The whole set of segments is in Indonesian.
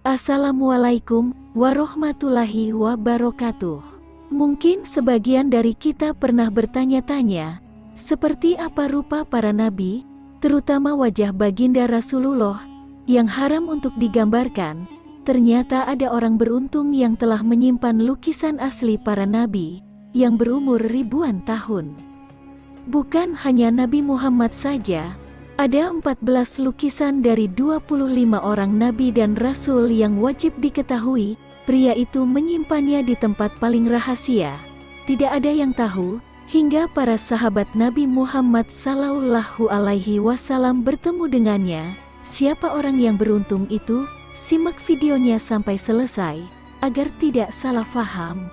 Assalamualaikum warahmatullahi wabarakatuh. Mungkin sebagian dari kita pernah bertanya-tanya, seperti apa rupa para nabi, terutama wajah baginda Rasulullah, yang haram untuk digambarkan. Ternyata ada orang beruntung yang telah menyimpan lukisan asli para nabi, yang berumur ribuan tahun. Bukan hanya Nabi Muhammad saja, ada 14 lukisan dari 25 orang nabi dan rasul yang wajib diketahui. Pria itu menyimpannya di tempat paling rahasia. Tidak ada yang tahu, hingga para sahabat Nabi Muhammad Sallallahu Alaihi Wasallam bertemu dengannya. Siapa orang yang beruntung itu? Simak videonya sampai selesai, agar tidak salah faham.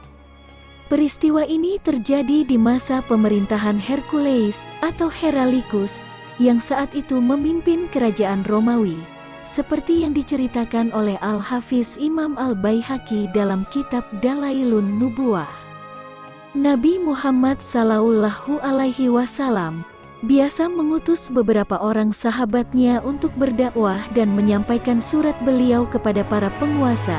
Peristiwa ini terjadi di masa pemerintahan Hercules atau Heralikus, yang saat itu memimpin kerajaan Romawi, seperti yang diceritakan oleh Al-Hafiz Imam Al-Baihaqi dalam kitab Dalailun Nubuwah. Nabi Muhammad Sallallahu Alaihi Wasallam biasa mengutus beberapa orang sahabatnya untuk berdakwah dan menyampaikan surat beliau kepada para penguasa.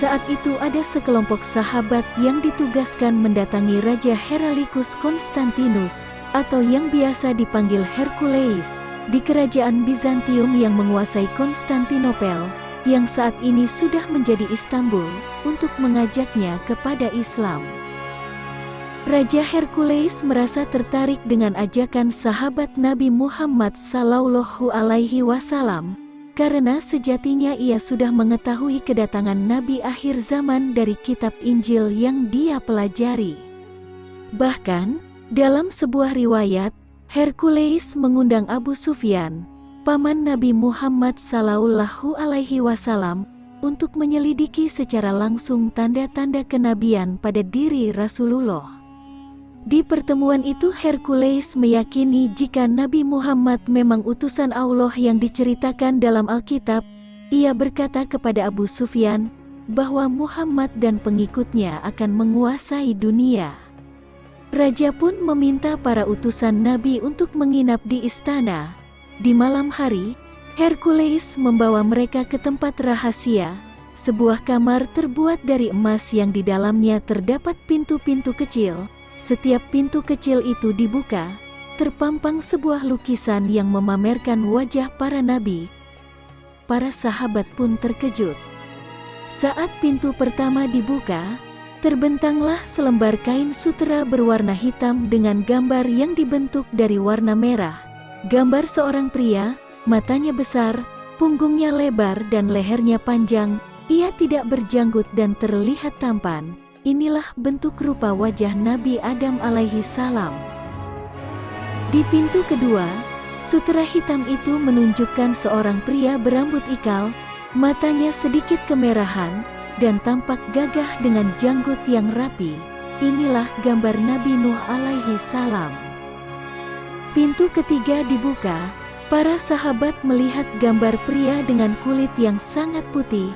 Saat itu ada sekelompok sahabat yang ditugaskan mendatangi Raja Heralikus Konstantinus, atau yang biasa dipanggil Hercules, di kerajaan Bizantium yang menguasai Konstantinopel, yang saat ini sudah menjadi Istanbul, untuk mengajaknya kepada Islam. Raja Hercules merasa tertarik dengan ajakan sahabat Nabi Muhammad Sallallahu Alaihi Wasallam, karena sejatinya ia sudah mengetahui kedatangan Nabi akhir zaman dari kitab Injil yang dia pelajari. Bahkan, dalam sebuah riwayat, Hercules mengundang Abu Sufyan, paman Nabi Muhammad Sallallahu Alaihi Wasallam, untuk menyelidiki secara langsung tanda-tanda kenabian pada diri Rasulullah. Di pertemuan itu Hercules meyakini jika Nabi Muhammad memang utusan Allah yang diceritakan dalam Alkitab. Ia berkata kepada Abu Sufyan bahwa Muhammad dan pengikutnya akan menguasai dunia. Raja pun meminta para utusan Nabi untuk menginap di istana. Di malam hari, Hercules membawa mereka ke tempat rahasia, sebuah kamar terbuat dari emas yang di dalamnya terdapat pintu-pintu kecil. Setiap pintu kecil itu dibuka, terpampang sebuah lukisan yang memamerkan wajah para nabi. Para sahabat pun terkejut. Saat pintu pertama dibuka, terbentanglah selembar kain sutera berwarna hitam dengan gambar yang dibentuk dari warna merah. Gambar seorang pria, matanya besar, punggungnya lebar dan lehernya panjang. Ia tidak berjanggut dan terlihat tampan. Inilah bentuk rupa wajah Nabi Adam alaihi salam. Di pintu kedua, sutera hitam itu menunjukkan seorang pria berambut ikal, matanya sedikit kemerahan, dan tampak gagah dengan janggut yang rapi. Inilah gambar Nabi Nuh alaihi salam. Pintu ketiga dibuka, para sahabat melihat gambar pria dengan kulit yang sangat putih,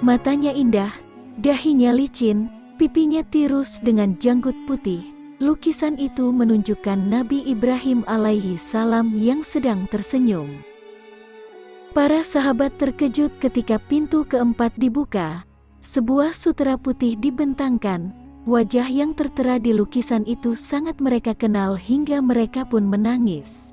matanya indah, dahinya licin, pipinya tirus dengan janggut putih. Lukisan itu menunjukkan Nabi Ibrahim alaihi salam yang sedang tersenyum. Para sahabat terkejut ketika pintu keempat dibuka. Sebuah sutera putih dibentangkan. Wajah yang tertera di lukisan itu sangat mereka kenal hingga mereka pun menangis.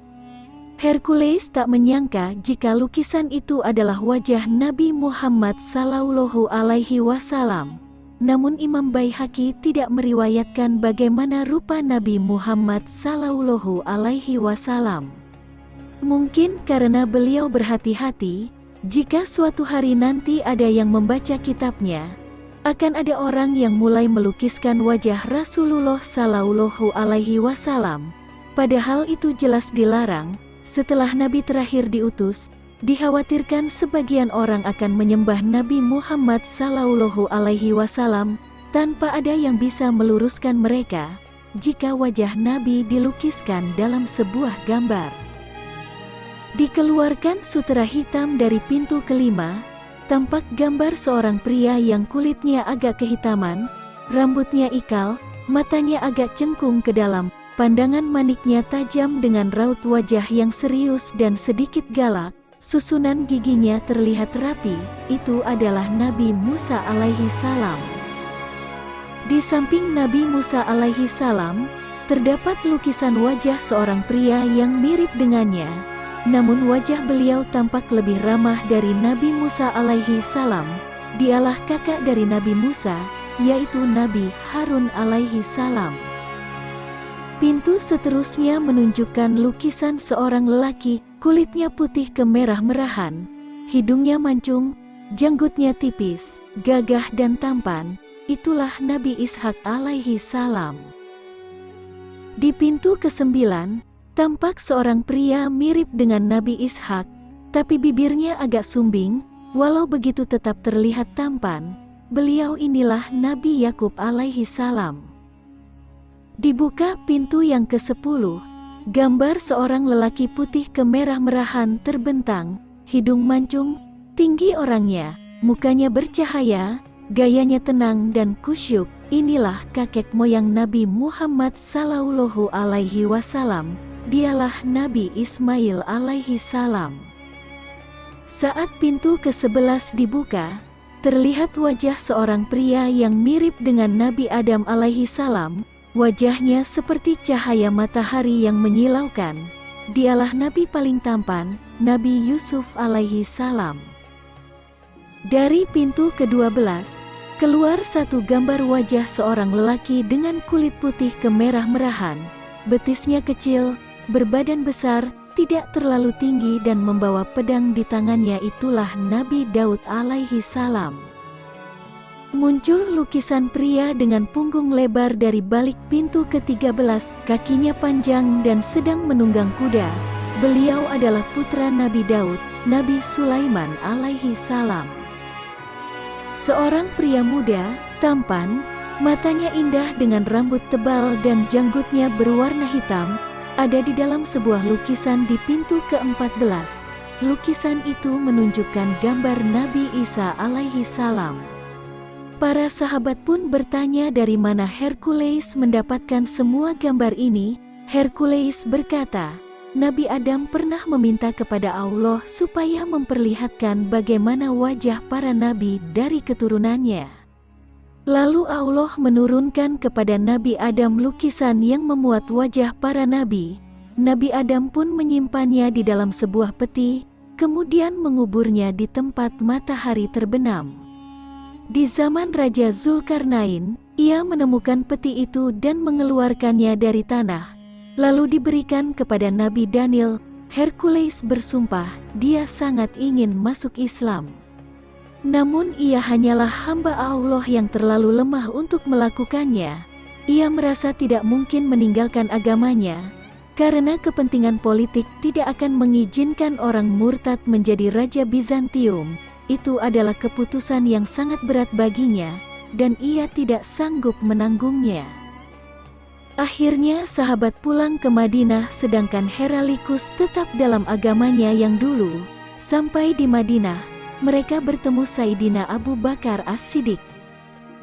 Hercules tak menyangka jika lukisan itu adalah wajah Nabi Muhammad Sallallahu Alaihi Wasallam. Namun Imam Baihaqi tidak meriwayatkan bagaimana rupa Nabi Muhammad Sallallahu Alaihi Wasallam. Mungkin karena beliau berhati-hati, jika suatu hari nanti ada yang membaca kitabnya, akan ada orang yang mulai melukiskan wajah Rasulullah Sallallahu Alaihi Wasallam. Padahal itu jelas dilarang. Setelah Nabi terakhir diutus, dikhawatirkan sebagian orang akan menyembah Nabi Muhammad Sallallahu Alaihi Wasallam tanpa ada yang bisa meluruskan mereka jika wajah Nabi dilukiskan dalam sebuah gambar. Dikeluarkan sutera hitam dari pintu kelima, tampak gambar seorang pria yang kulitnya agak kehitaman, rambutnya ikal, matanya agak cengkung ke dalam, pandangan maniknya tajam dengan raut wajah yang serius dan sedikit galak. Susunan giginya terlihat rapi, itu adalah Nabi Musa alaihi salam. Di samping Nabi Musa alaihi salam, terdapat lukisan wajah seorang pria yang mirip dengannya. Namun wajah beliau tampak lebih ramah dari Nabi Musa alaihi salam. Dialah kakak dari Nabi Musa, yaitu Nabi Harun alaihi salam. Pintu seterusnya menunjukkan lukisan seorang lelaki, kulitnya putih kemerah-merahan, hidungnya mancung, janggutnya tipis, gagah dan tampan. Itulah Nabi Ishak alaihi salam. Di pintu ke-9, tampak seorang pria mirip dengan Nabi Ishak, tapi bibirnya agak sumbing. Walau begitu tetap terlihat tampan. Beliau inilah Nabi Yakub alaihi salam. Dibuka pintu yang ke-10, gambar seorang lelaki putih kemerah-merahan terbentang, hidung mancung, tinggi orangnya, mukanya bercahaya, gayanya tenang dan kusyuk. Inilah kakek moyang Nabi Muhammad sallallahu alaihi wasallam. Dialah Nabi Ismail alaihi salam. Saat pintu ke-11 dibuka, terlihat wajah seorang pria yang mirip dengan Nabi Adam alaihi salam. Wajahnya seperti cahaya matahari yang menyilaukan. Dialah Nabi paling tampan, Nabi Yusuf alaihi salam. Dari pintu ke-12, keluar satu gambar wajah seorang lelaki dengan kulit putih kemerah-merahan. Betisnya kecil, berbadan besar, tidak terlalu tinggi dan membawa pedang di tangannya. Itulah Nabi Daud alaihi salam. Muncul lukisan pria dengan punggung lebar dari balik pintu ke-13, kakinya panjang dan sedang menunggang kuda. Beliau adalah putra Nabi Daud, Nabi Sulaiman alaihi salam. Seorang pria muda, tampan, matanya indah dengan rambut tebal dan janggutnya berwarna hitam, ada di dalam sebuah lukisan di pintu ke-14. Lukisan itu menunjukkan gambar Nabi Isa alaihi salam. Para sahabat pun bertanya dari mana Hercules mendapatkan semua gambar ini. Hercules berkata, Nabi Adam pernah meminta kepada Allah supaya memperlihatkan bagaimana wajah para nabi dari keturunannya. Lalu Allah menurunkan kepada Nabi Adam lukisan yang memuat wajah para nabi. Nabi Adam pun menyimpannya di dalam sebuah peti, kemudian menguburnya di tempat matahari terbenam. Di zaman Raja Zulkarnain, ia menemukan peti itu dan mengeluarkannya dari tanah, lalu diberikan kepada Nabi Daniel. Hercules bersumpah, dia sangat ingin masuk Islam. Namun ia hanyalah hamba Allah yang terlalu lemah untuk melakukannya. Ia merasa tidak mungkin meninggalkan agamanya, karena kepentingan politik tidak akan mengizinkan orang murtad menjadi Raja Bizantium. Itu adalah keputusan yang sangat berat baginya, dan ia tidak sanggup menanggungnya. Akhirnya sahabat pulang ke Madinah sedangkan Heralikus tetap dalam agamanya yang dulu. Sampai di Madinah, mereka bertemu Sayyidina Abu Bakar As-Siddiq.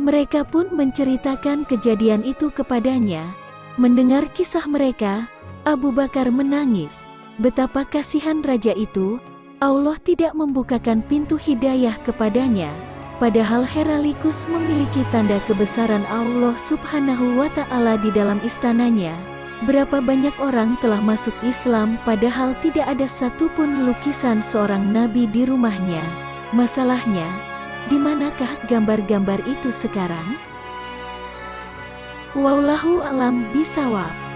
Mereka pun menceritakan kejadian itu kepadanya. Mendengar kisah mereka, Abu Bakar menangis. Betapa kasihan raja itu, Allah tidak membukakan pintu hidayah kepadanya. Padahal Heralikus memiliki tanda kebesaran Allah subhanahu wa ta'ala di dalam istananya. Berapa banyak orang telah masuk Islam padahal tidak ada satupun lukisan seorang nabi di rumahnya. Masalahnya, di manakah gambar-gambar itu sekarang? Wallahu a'lam bishawab.